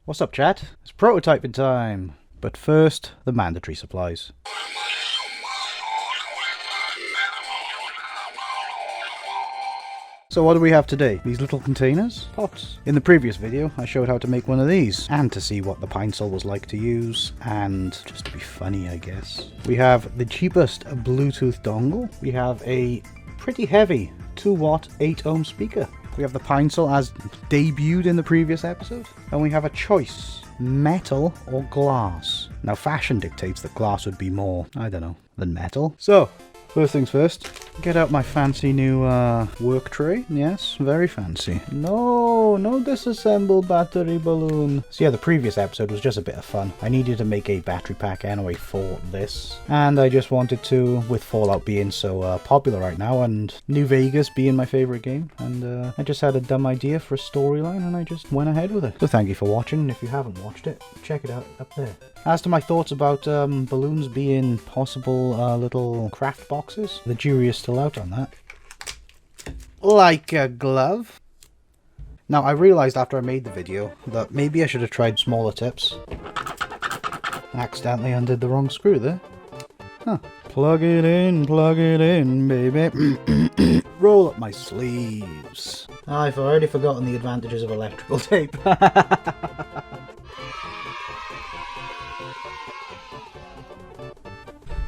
What's up, chat? It's prototyping time. But first, the mandatory supplies. So what do we have today? These little containers? Pots. In the previous video, I showed how to make one of these, and to see what the pine sol was like to use, and just to be funny, I guess. We have the cheapest Bluetooth dongle. We have a pretty heavy 2-watt 8-ohm speaker. We have the pine sol as debuted in the previous episode. And we have a choice, metal or glass. Now fashion dictates that glass would be more, I don't know, than metal. So, first things first, get out my fancy new work tray. Yes, very fancy. No disassemble battery balloon. So yeah, the previous episode was just a bit of fun. I needed to make a battery pack anyway for this. And I just wanted to, with Fallout being so popular right now and New Vegas being my favorite game. And I just had a dumb idea for a storyline and I just went ahead with it. So thank you for watching. And if you haven't watched it, check it out up there. As to my thoughts about balloons being possible little craft boxes, the jury is still out on that. Like a glove. Now I realised after I made the video that maybe I should have tried smaller tips. Accidentally undid the wrong screw there. Huh. Plug it in, baby. Roll up my sleeves. I've already forgotten the advantages of electrical tape.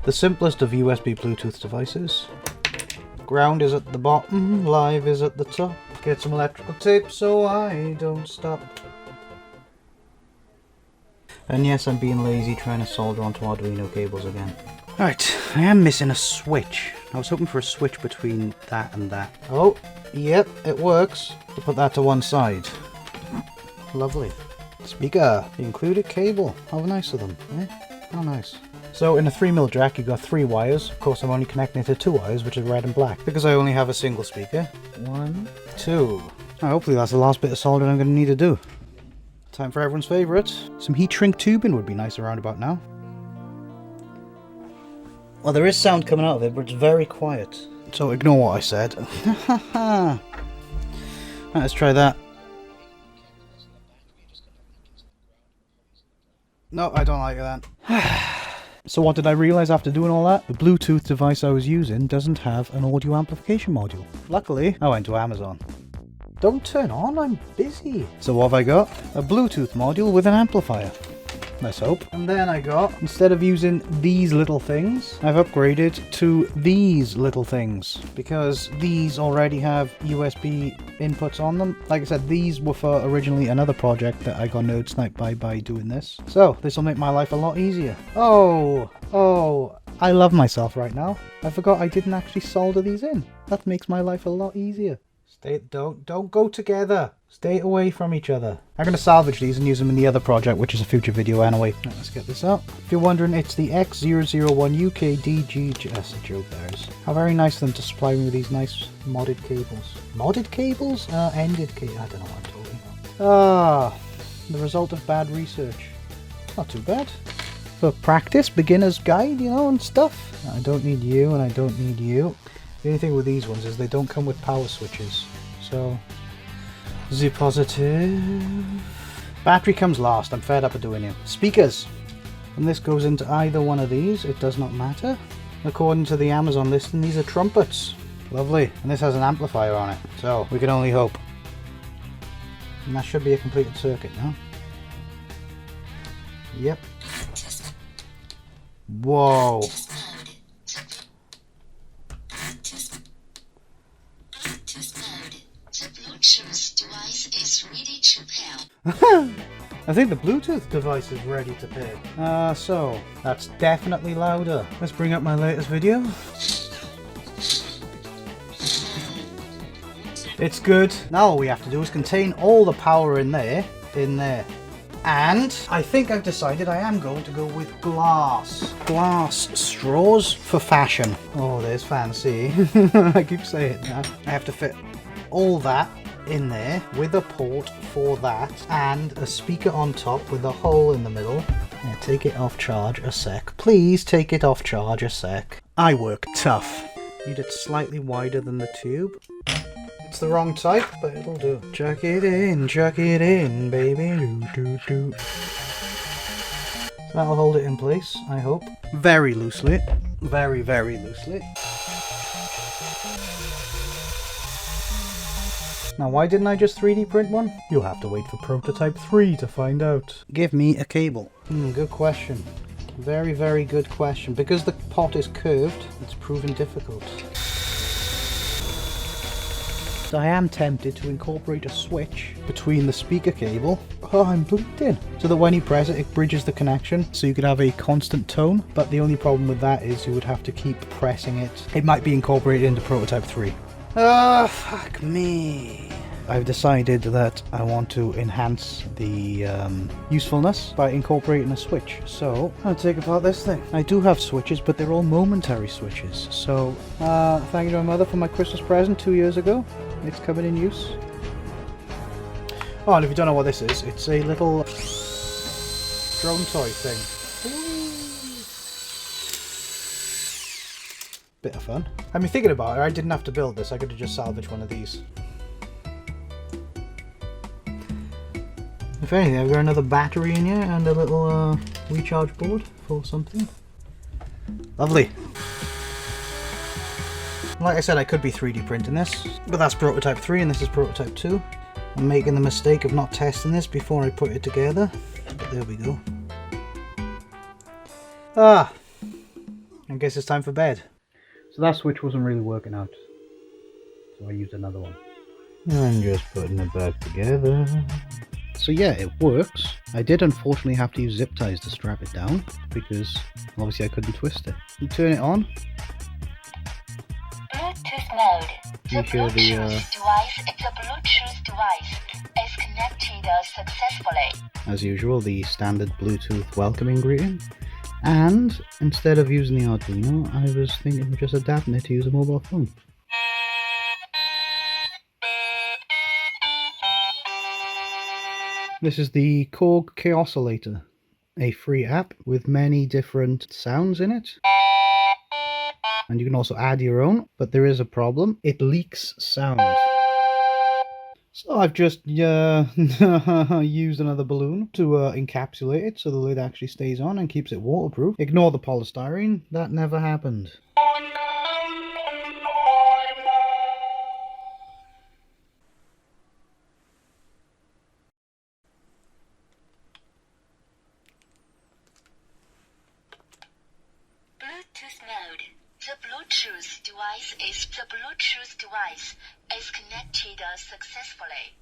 The simplest of USB Bluetooth devices. Ground is at the bottom, live is at the top. Get some electrical tape so I don't stop. And yes, I'm being lazy trying to solder onto Arduino cables again. Right, I am missing a switch. I was hoping for a switch between that and that. Oh, yep, it works. To put that to one side. Lovely. Speaker, included cable. How nice of them, eh? How nice. So in a 3mm jack you've got 3 wires. Of course I'm only connecting it to 2 wires, which is red and black, because I only have a single speaker. 1, 2. Hopefully that's the last bit of soldering I'm going to need to do. Time for everyone's favourite. Some heat shrink tubing would be nice around about now. Well, there is sound coming out of it, but it's very quiet. So ignore what I said. Right, let's try that. No, I don't like that. So what did I realise after doing all that? The Bluetooth device I was using doesn't have an audio amplification module. Luckily, I went to Amazon. Don't turn on, I'm busy. So what have I got? A Bluetooth module with an amplifier. Let's hope. And then I got, instead of using these little things, I've upgraded to these little things. Because these already have USB inputs on them. Like I said, these were for originally another project that I got nerd sniped by doing this. So, this will make my life a lot easier. Oh, I love myself right now. I forgot I didn't actually solder these in. That makes my life a lot easier. Don't go together. Stay away from each other. I'm going to salvage these and use them in the other project, which is a future video anyway. Right, let's get this up. If you're wondering, it's the X001UKDG. That's a joke, there's. How very nice of them to supply me with these nice modded cables. Modded cables? Ended cables. I don't know what I'm talking about. The result of bad research. Not too bad. For practice, beginner's guide, you know, and stuff. I don't need you and I don't need you. The only thing with these ones is they don't come with power switches, so the positive. Battery comes last. I'm fed up of doing it. Speakers, and this goes into either one of these. It does not matter. According to the Amazon listing, these are trumpets. Lovely, and this has an amplifier on it, so we can only hope. And that should be a completed circuit now. Yep. Whoa. I think the Bluetooth device is ready to pair. So that's definitely louder. Let's bring up my latest video. It's good. Now all we have to do is contain all the power in there. And I think I've decided I am going to go with glass. Glass straws for fashion. Oh, there's fancy. I keep saying it now. I have to fit all that in there with a port for that and a speaker on top with a hole in the middle. Yeah, take it off charge a sec. Please take it off charge a sec. I work tough. Need it slightly wider than the tube. It's the wrong type, but it'll do. Chuck it in, baby. Do, do, do. That'll hold it in place, I hope. Very loosely. Very, very loosely. Now, why didn't I just 3D print one? You'll have to wait for prototype 3 to find out. Give me a cable. Good question. Very, very good question. Because the pot is curved, it's proven difficult. I am tempted to incorporate a switch between the speaker cable. Oh, I'm bleeding. So that when you press it, it bridges the connection, so you could have a constant tone. But the only problem with that is you would have to keep pressing it. It might be incorporated into prototype 3. Ah, fuck me. I've decided that I want to enhance the usefulness by incorporating a switch. So I'll take apart this thing. I do have switches, but they're all momentary switches. So thank you to my mother for my Christmas present 2 years ago. It's coming in use. Oh, and if you don't know what this is, it's a little drone toy thing. Bit of fun. I mean, thinking about it, I didn't have to build this. I could have just salvaged one of these. If anything, I've got another battery in here and a little recharge board for something. Lovely. Like I said, I could be 3D printing this, but that's prototype 3 and this is prototype 2. I'm making the mistake of not testing this before I put it together. But there we go. Ah! I guess it's time for bed. So that switch wasn't really working out, so I used another one. I'm just putting it back together. So yeah, it works. I did unfortunately have to use zip ties to strap it down, because obviously I couldn't twist it. You turn it on. Bluetooth mode. You hear the device, it's a Bluetooth device. It's connected successfully. As usual, the standard Bluetooth welcoming greeting. And instead of using the Arduino, I was thinking of just adapting it to use a mobile phone. This is the Korg K-Oscillator, a free app with many different sounds in it. And you can also add your own, but there is a problem. It leaks sound. So I've just used another balloon to encapsulate it so the lid actually stays on and keeps it waterproof. Ignore the polystyrene, that never happened. Bluetooth mode. The Bluetooth device is connected successfully.